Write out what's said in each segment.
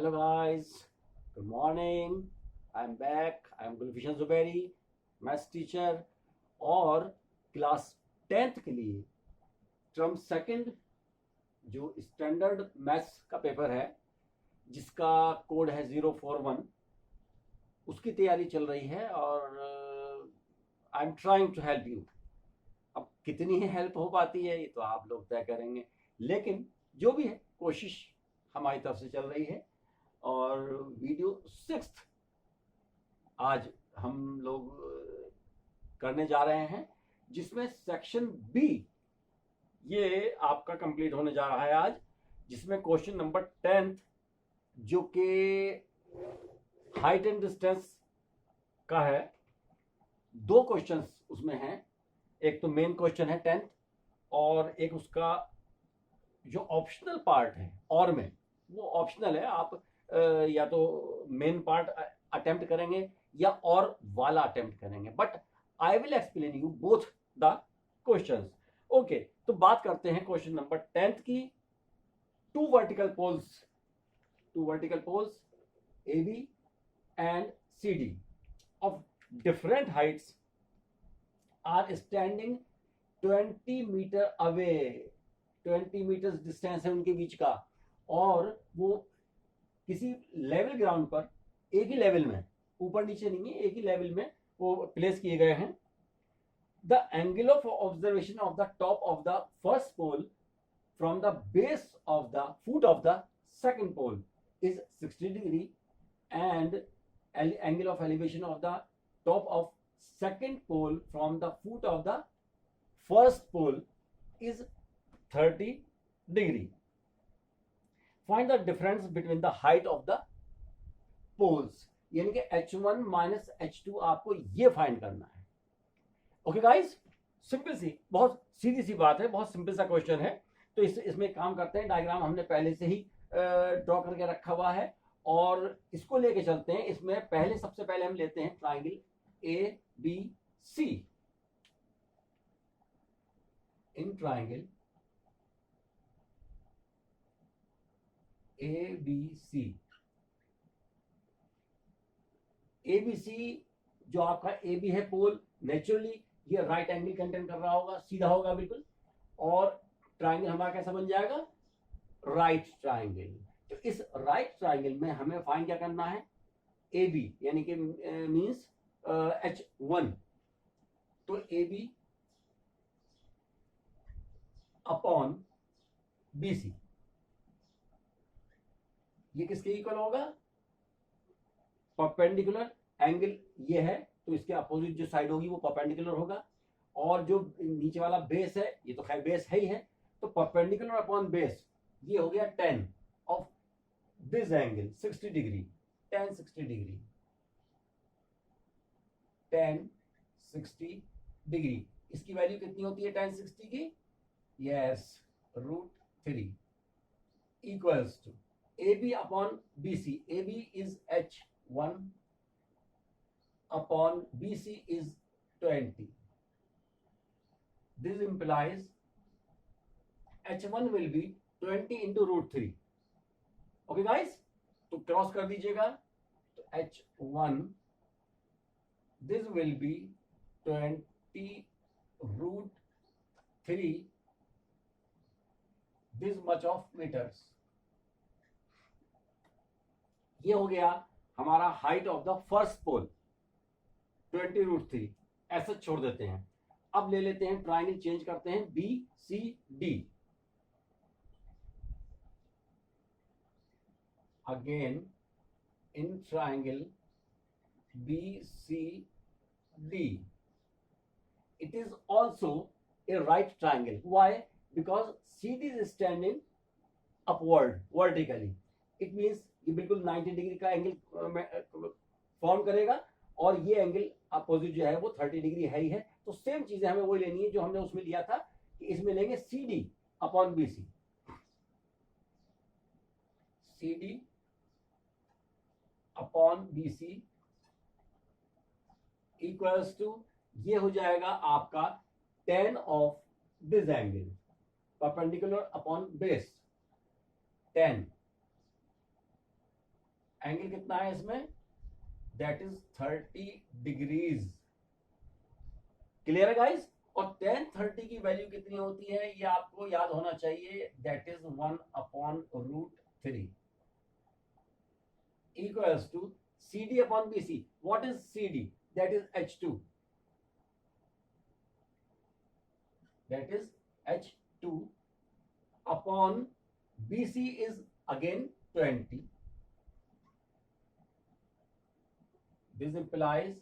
Hello guys, good morning. I'm back. I'm Gulfishan Zubairi, maths teacher और class 10th के लिए term second जो standard maths का पेपर है जिसका कोड है 041, उसकी तैयारी चल रही है और I am trying to help you. अब कितनी ही हेल्प हो पाती है ये तो आप लोग तय करेंगे, लेकिन जो भी है कोशिश हमारी तरफ से चल रही है। और वीडियो 6 आज हम लोग करने जा रहे हैं जिसमें सेक्शन बी ये आपका कंप्लीट होने जा रहा है आज, जिसमें क्वेश्चन नंबर 10 जो कि हाइट एंड डिस्टेंस का है। दो क्वेश्चंस उसमें हैं, एक तो मेन क्वेश्चन है 10th और एक उसका जो ऑप्शनल पार्ट है और में वो ऑप्शनल है। आप या तो मेन पार्ट अटेम्प्ट करेंगे या और वाला अटेम्प्ट करेंगे, but I will explain you both the questions. Okay, तो बात करते हैं क्वेश्चन नंबर 10th की। Two vertical poles A B and C D of different heights are standing 20 metre away. 20 metre distance है उनके बीच का और वो किसी लेवल ग्राउंड पर एक ही लेवल में, ऊपर नीचे नहीं है, एक ही लेवल में वो प्लेस किए गए हैं। The angle of observation of the top of the first pole from the base of the foot of the second pole is 60 degree and angle of elevation of the top of second pole from the foot of the first pole is 30 degree. Find the difference between the height of the poles, यानी कि h1 minus h2 आपको ये find करना है। Okay guys, simple सी, बहुत सीधी सी बात है, बहुत सिंपल सा क्वेश्चन है। तो इसमें काम करते हैं, डायग्राम हमने पहले से ही ड्रॉ करके रखा हुआ है और इसको लेके चलते हैं। इसमें सबसे पहले हम लेते हैं triangle A B C. In triangle A B C, A B C जो आपका ए बी है पोल, नेचुरली ये राइट एंगल कंटेन कर रहा होगा, सीधा होगा बिल्कुल, और ट्राइंगल हमारा कैसा बन जाएगा, राइट ट्राइंगल। तो इस राइट ट्राइंगल में हमें फाइंड क्या करना है, ए बी यानी कि मीन्स h1। तो A B upon B C ये किसके इक्वल होगा, परपेंडिकुलर। एंगल ये है तो इसके अपोजिट जो साइड होगी वो परपेंडिकुलर होगा, और जो नीचे वाला बेस है ये तो खैर बेस है ही है, तो परपेंडिकुलर अपॉन बेस ये हो गया 10 of this angle 60 degree, 10 60 degree, 10 60 degree. इसकी वैल्यू कितनी होती है 10 60 की, yes √3 equals to AB upon BC. AB is h1 upon BC is 20. This implies h1 will be 20 into √3. Okay guys, तो क्रॉस कर दीजिएगा, तो h1 this will be 20 √3 this much of meters। ये हो गया हमारा हाइट ऑफ द फर्स्ट पोल 20 √3, ऐसा छोड़ देते हैं। अब ले लेते हैं ट्राइंगल, चेंज करते हैं B C D. Again in triangle B C D, it is also a right triangle. Why? Because CD is standing upward vertically. It means ये बिल्कुल 90 डिग्री का एंगल फॉर्म करेगा और ये एंगल अपोजिट जो है वो 30 डिग्री है ही है। तो सेम चीजें हमें वही लेनी है जो हमने उसमें लिया था, कि इसमें लेंगे CD upon BC। CD upon BC equals to, ये हो जाएगा आपका 10 of this angle, perpendicular upon base 10 angle कितना है इसमें, दैट इज 30 डिग्रीज। क्लियर है गाइस। और tan 30 की वैल्यू कितनी होती है ये आपको याद होना चाहिए, that is 1/√3 equals to CD upon BC. What is CD? That is H2. That is H2 upon BC is again 20. This implies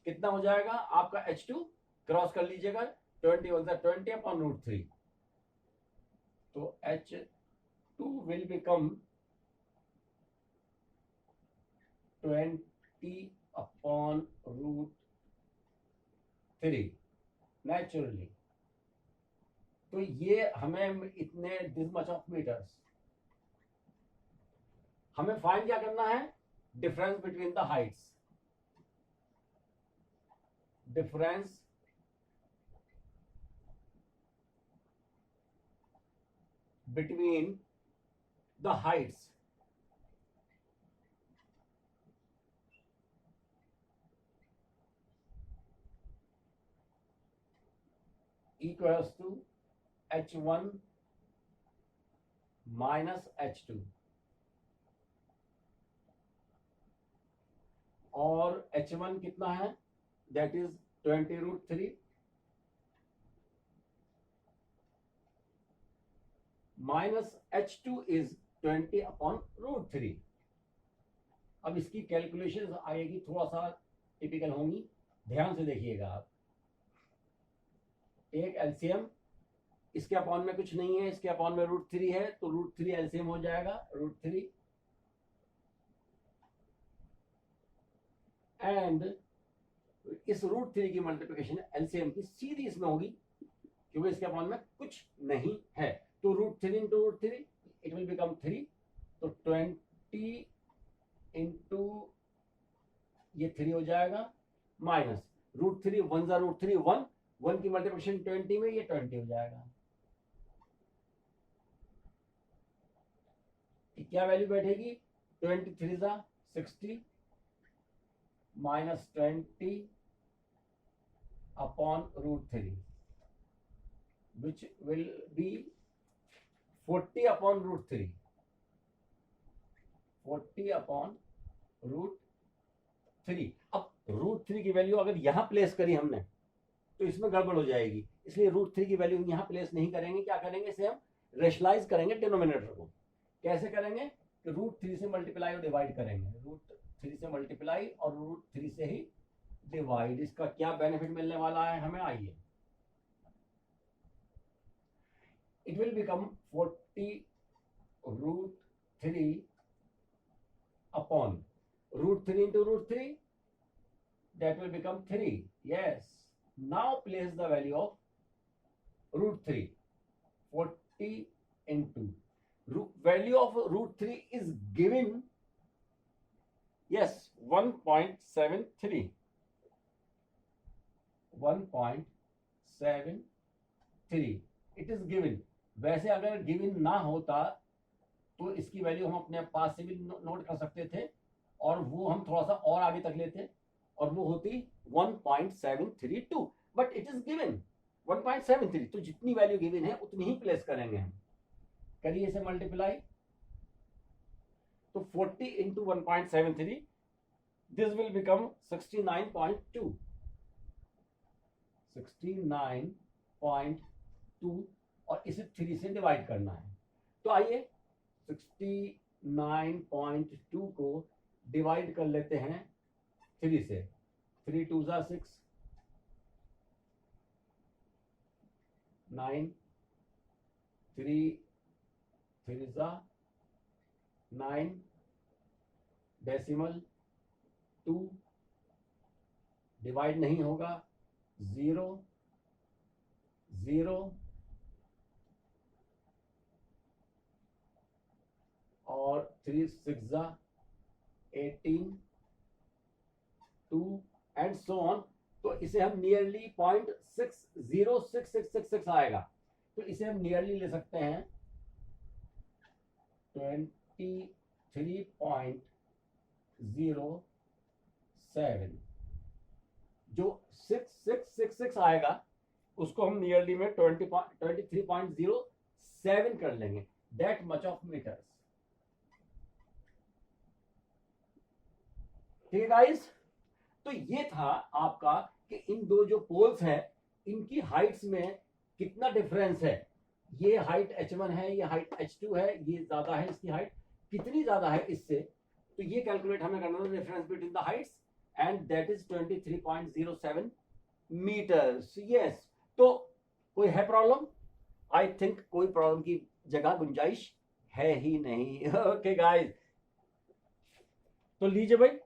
कितना हो जाएगा आपका H2, क्रॉस कर लीजिएगा, 20 × 20 upon √3. तो H2 will become 20 upon √3 naturally. तो ये हमें इतने दिस मच ऑफ मीटर्स, हमें फाइंड क्या करना है, difference between the Heights, difference between the Heights equals to H1 minus H2. और H1 कितना है, that is 20√3 minus H2 is 20 upon √3. अब इसकी कैलकुलेशन आएगी, थोड़ा सा टिपिकल होंगी, ध्यान से देखिएगा आप। एक एलसीएम, इसके अपॉन में कुछ नहीं है, इसके अपॉन में √3 है, तो √3 एलसीएम हो जाएगा, √3 एंड इस √3 की मल्टीप्लिकेशन एलसीएम की सीधी इसमें होगी, क्योंकि इसके अपॉन में कुछ नहीं है। तो √3 × √3 इट विल बिकम 3, तो 20 × ये 3 हो जाएगा, माइनस √3 1 × √3 1, 1 की मल्टीप्लिकेशन 20 में ये 20 हो जाएगा। क्या वैल्यू बैठेगी, 23 × 60 minus 20 upon √3 which will be 40 upon √3, 40 upon √3। अब √3 की वैल्यू अगर यहां प्लेस करी हमने तो इसमें गड़बड़ हो जाएगी, इसलिए √3 की वैल्यू यहां प्लेस नहीं करेंगे। क्या करेंगे, इसे हम रेशनलाइज करेंगे डिनोमिनेटर को। कैसे करेंगे कि √3 से मल्टीप्लाई और डिवाइड करेंगे, √3 से मल्टीप्लाई और √3 से ही डिवाइड। इसका क्या बेनिफिट मिलने वाला है हमें, आइए, it will become 40 √3 upon √3 × √3, that will become 3. Yes, now place the value of √3, 40 into value of √3 is given, yes, 1.73, 1.73 it is given। वैसे अगर गिवन ना होता तो इसकी वैल्यू हम अपने पास से भी नोट कर सकते थे, और वो हम थोड़ा सा और आगे तक लेते और वो होती 1.732, बट इट इज गिवन 1.73, तो जितनी वैल्यू गिवन है उतनी ही प्लेस करेंगे हम। करिए इसे मल्टीप्लाई, तो 40 into 1.73, this will become 69.2, 69.2, और इसे 3 से डिवाइड करना है। तो आइए 69.2 को डिवाइड कर लेते हैं 3 से, 3 2 = 6, 9, 3 3 = 9, डेसिमल 2, डिवाइड नहीं होगा, 0 0 और 3 6 = 18, 2 एंड सो ऑन। तो इसे हम नियरली 0.606666 आएगा, तो इसे हम नियरली ले सकते हैं 20 3.07, जो 6666 आएगा उसको हम नियरली में 23.07 कर लेंगे, दैट मच ऑफ मीटर्स। ठीक है गाइस, तो ये था आपका कि इन दो जो पोल्स हैं इनकी हाइट्स में कितना डिफरेंस है। ये हाइट h1 है, ये हाइट h2 है, ये ज्यादा है, इसकी हाइट कितनी ज्यादा है इससे, तो ये कैलकुलेट हमें करना है difference between the heights, and that is 23.07 metres. Yes, तो कोई है प्रॉब्लम? आई थिंक कोई प्रॉब्लम की जगह गुंजाइश है ही नहीं। ओके गाइस, तो लीजिए भाई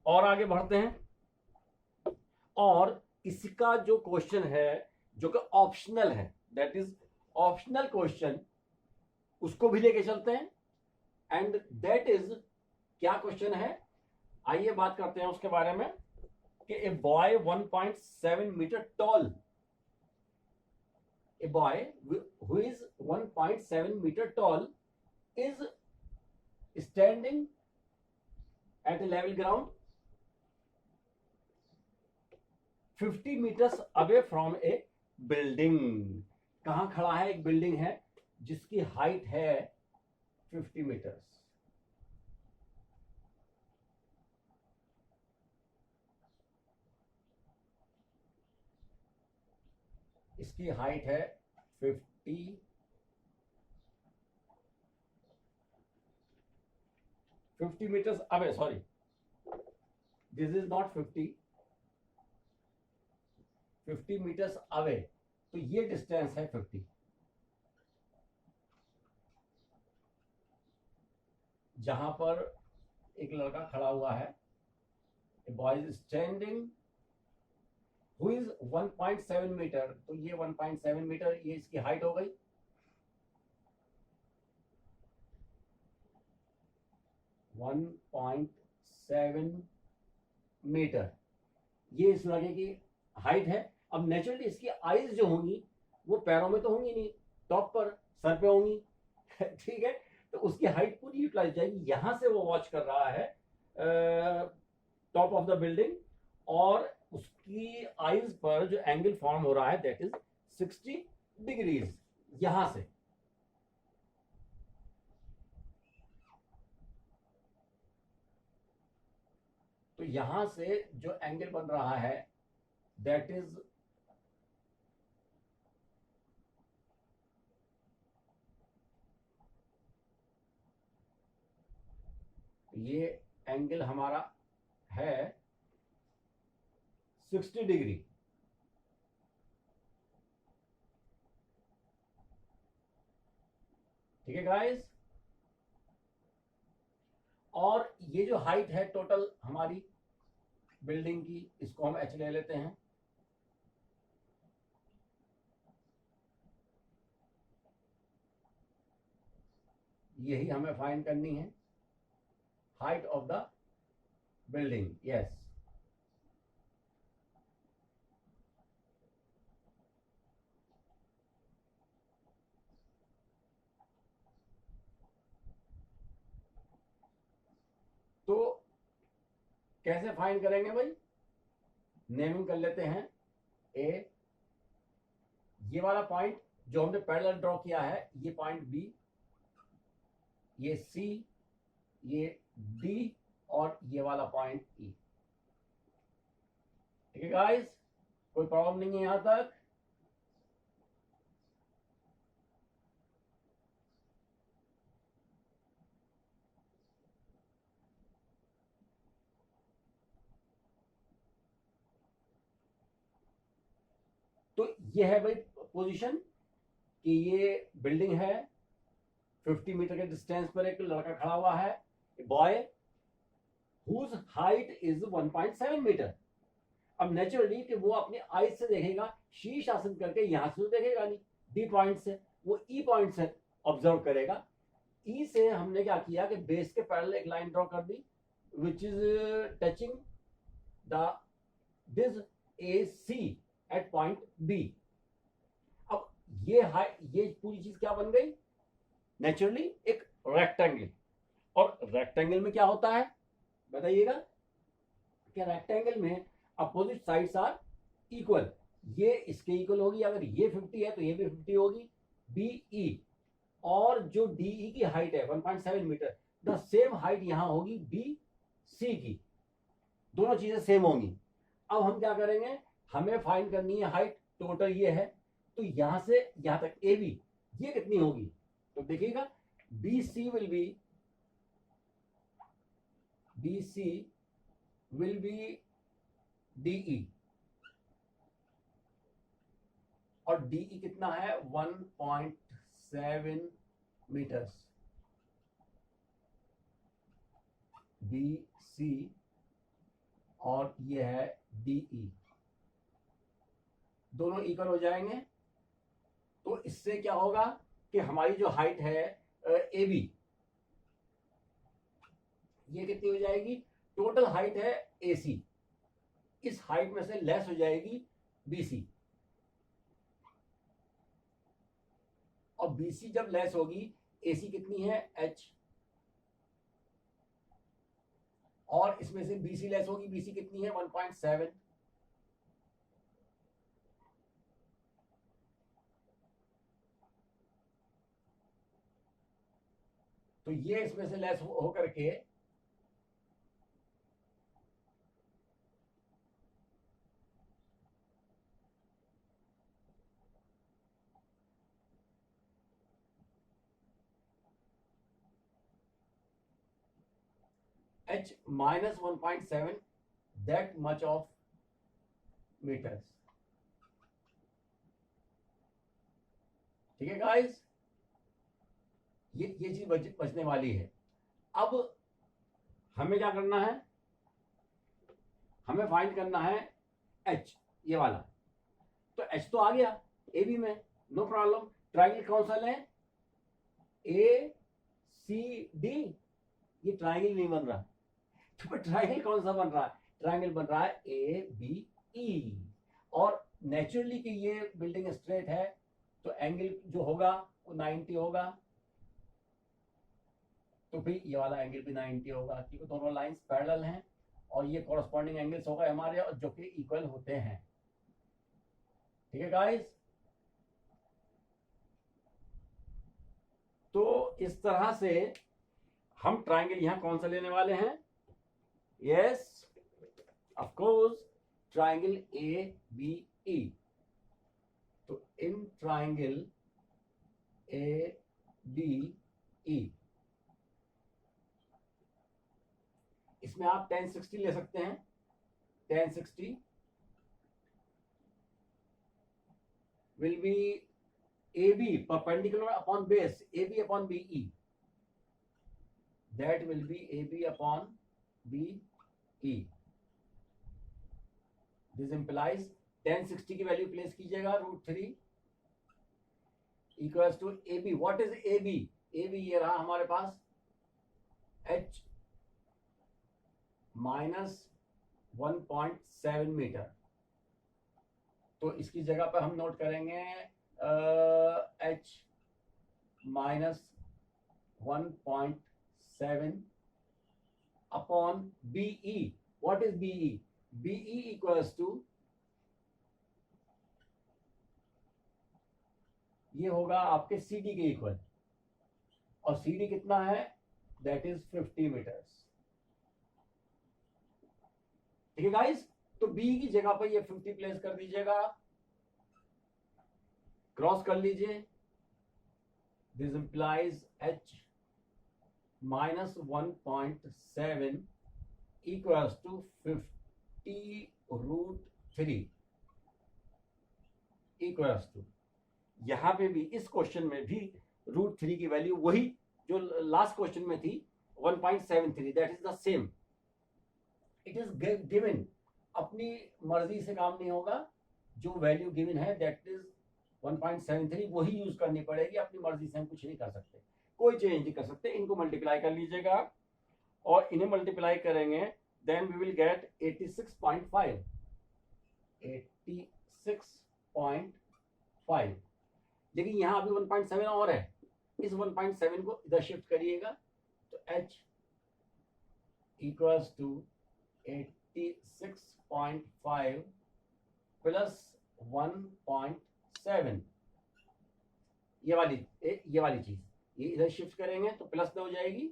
और आगे बढ़ते हैं, और इसका जो क्वेश्चन है जो कि ऑप्शनल है, दैट इज ऑप्शनल क्वेश्चन, उसको भी लेके चलते हैं। एंड दैट इज, क्या क्वेश्चन है आइए बात करते हैं उसके बारे में, कि a boy 1.7 metre tall, a boy who is 1.7 meter tall is standing at a level ground 50 meters away from a building। कहां खड़ा है? एक बिल्डिंग है जिसकी हाइट है 50 मीटर्स। इसकी हाइट है 50 metres away, sorry this is not 50 metres away, तो ये डिस्टेंस है 50। जहां पर एक लड़का खड़ा हुआ है, boy is standing who is 1.7 metre, तो ये 1.7 मीटर, ये इसकी हाइट हो गई। वन पॉइंट 7 मीटर, ये इस लड़के की हाइट है। अब नेचुरली इसकी आईज जो होंगी वो पैरों में तो होंगी नहीं, टॉप पर, सर पे होंगी। ठीक है, तो उसकी हाइट पूरी यूटिलाइज जाएगी। यहां से वो वॉच कर रहा है टॉप ऑफ द बिल्डिंग, और उसकी आईज पर जो एंगल फॉर्म हो रहा है दैट इज 60 डिग्रीज यहां से। तो यहां से जो एंगल बन रहा है दैट इज ये एंगल हमारा है 60 डिग्री। ठीक है गाइस, और ये जो हाइट है टोटल हमारी बिल्डिंग की, इसको हम h ले लेते हैं। यही हमें फाइंड करनी है, height of the building. Yes, तो कैसे फाइंड करेंगे भाई? नेमिंग कर लेते हैं। ए, ये वाला पॉइंट जो हमने पैरेलल ड्रॉ किया है, ये पॉइंट बी, ये सी, ये डी, और ये वाला पॉइंट ई। ठीक है गाइस, कोई प्रॉब्लम नहीं है यहां तक? तो ये है भाई पोजीशन, कि ये बिल्डिंग है, 50 मीटर के डिस्टेंस पर एक लड़का खड़ा हुआ है, boy whose height is 1.7 metre. अब नेचुरली कि वो अपनी आईज से देखेगा, शीर्ष आसन करके यहां से तो देखेगा नहीं, डी पॉइंट से, वो ई पॉइंट से ऑब्जर्व करेगा। ई से हमने क्या किया कि बेस के पैरेलल एक लाइन ड्रॉ कर दी which is touching the this A C at point B. अब ये पूरी चीज क्या बन गई? नेचुरली एक रेक्टेंगल। और रेक्टेंगल में क्या होता है बताइएगा, कि रेक्टेंगल में अपोजिट साइड्स आर इक्वल, ये इसके इक्वल होगी, अगर ये 50 है तो ये भी 50 होगी, BE। और जो DE की हाइट है 1.7 मीटर, द सेम हाइट यहां होगी BC की, दोनों चीजें सेम होंगी। अब हम क्या करेंगे, हमें फाइंड करनी है हाइट, टोटल ये है, तो यहां से यहां तक AB ये कितनी होगी, तो देखिएगा BC विल बी DE, और DE कितना है 1.7 मीटर्स, BC और ये है DE, दोनों इक्वल हो जाएंगे। तो इससे क्या होगा कि हमारी जो हाइट है AB, ये कितनी हो जाएगी, टोटल हाइट है AC, इस हाइट में से लेस हो जाएगी BC, और BC जब लेस होगी AC कितनी है H, और इसमें से BC लेस होगी, BC कितनी है 1.7, तो ये इसमें से लेस हो करके H minus 1.7, that much of meters। ठीक है गाइस, ये चीज बचने वाली है। अब हमें क्या करना है, हमें फाइंड करना है H, ये वाला, तो H तो आ गया AB में, नो प्रॉब्लम। ट्राइंगल कौन सा लें, ACD, ये ट्राइंगल नहीं बन रहा, तो ट्राइंगल कौन सा बन रहा है, ट्राइंगल बन रहा है ABE, और नेचुरली कि ये बिल्डिंग स्ट्रेट है तो एंगल जो होगा वो 90 होगा, तो फिर ये वाला एंगल भी 90 होगा, क्योंकि दोनों लाइंस पैरेलल हैं और ये कॉरस्पॉन्डिंग एंगल्स हो गए हमारे, और जो कि इक्वल होते हैं। ठीक है गाइस, तो इस तरह से हम ट्राइंगल यहां कौन सा लेने वाले हैं, yes of course triangle ABE। तो इन ट्राइंगल ABE, इसमें आप tan 60 ले सकते हैं, tan 60 will be AB perpendicular upon base, AB upon BE, that will be AB upon BE। This implies tan 60 की वैल्यू प्लेस कीजिएगा √3 equals to AB। What is AB, AB ये रहा हमारे पास H माइनस 1.7 मीटर, तो इसकी जगह पर हम नोट करेंगे H minus 1.7 upon BE। What is BE, BE equals to, ये होगा आपके CD के इक्वल, और CD कितना है, दैट इज 50 मीटर्स। ठीक है गाइस, तो B की जगह पर ये 50 प्लेस कर दीजिएगा, क्रॉस कर लीजिए, this implies H minus 1.7 equals to 50√3 equals to, यहां पे भी इस क्वेश्चन में भी √3 की वैल्यू वही जो लास्ट क्वेश्चन में थी 1.73, that is the same, it is given. अपनी मर्जी से काम नहीं होगा, जो वैल्यू गिवन है दैट इज 1.73 वही यूज करनी पड़ेगी, अपनी मर्जी से हम कुछ नहीं कर सकते, कोई चेंज नहीं कर सकते। इनको मल्टीप्लाई कर लीजिएगा, और इन्हें मल्टीप्लाई करेंगे, देन वी विल गेट 86.5, 86.5। लेकिन यहाँ अभी 1.7 और है, इस 1.7 को इधर शिफ्ट करिएगा, तो H equals to 86.5 प्लस 1.7, ये वाली चीज, ये इधर शिफ्ट करेंगे तो प्लस में हो जाएगी,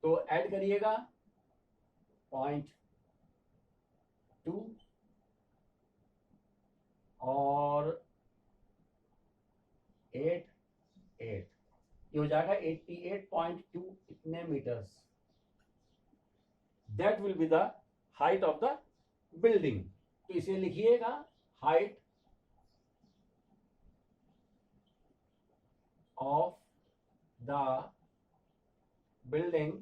तो ऐड करिएगा 0.2 और 8, ये हो जाएगा 88.2 इतने metres. That will be the height of the building. तो इसे लिखिएगा height of the building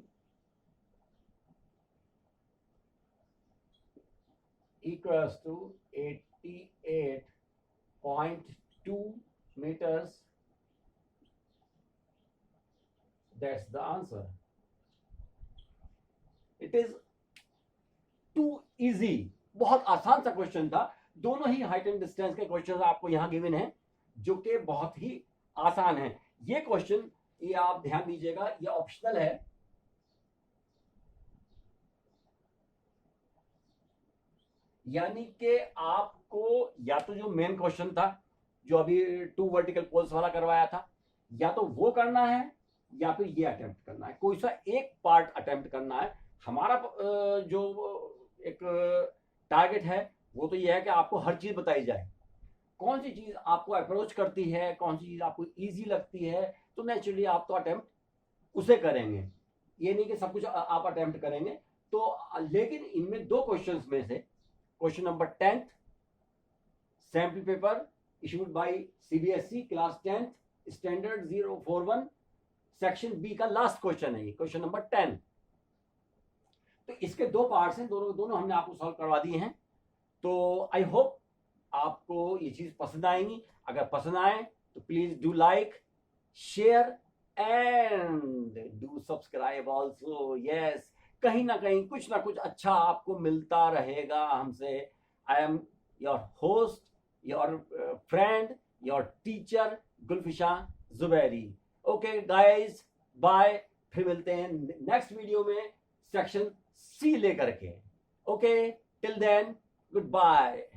equals to 88.2 meters. That's the answer. It is too easy. बहुत आसान सा क्वेश्चन था. दोनों ही हाइट एंड डिस्टेंस के क्वेश्चन आपको यहां गिवन है, जो कि बहुत ही आसान है. ये क्वेश्चन, ये आप ध्यान दीजिएगा, ये ऑप्शनल है. यानी कि आपको या तो जो मेन क्वेश्चन था, जो अभी 2 वर्टिकल पोल्स वाला करवाया था, या तो वो करना है या फिर ये अटेम्प्ट करना है. कोई सा एक पार्ट अटेम्प्ट करना है. हमारा जो एक टारगेट है वो तो ये है कि आपको हर चीज बताई जाए. कौन सी चीज आपको अप्रोच करती है, कौन सी चीज आपको इजी लगती है, तो नेचुरली आप तो अटेम्प्ट उसे करेंगे. ये नहीं कि सब कुछ आप अटेम्प्ट करेंगे. तो लेकिन इनमें 2 क्वेश्चंस में से question number 10th sample paper issued by CBSE class 10th standard 041 section B का लास्ट क्वेश्चन है, क्वेश्चन नंबर 10. तो इसके 2 पार्ट्स हैं, दोनों हमने आपको सॉल्व करवा दिए हैं. तो आई होप आपको ये चीज पसंद आएंगी. अगर पसंद आए तो please do like, share and do subscribe also. Yes, कहीं ना कहीं कुछ ना कुछ अच्छा आपको मिलता रहेगा हमसे. I am your host, your friend, your teacher Gulfisha Zubairi. Okay guys, bye. फिर मिलते हैं नेक्स्ट वीडियो में सेक्शन सी लेकर के. Okay, till then, good bye.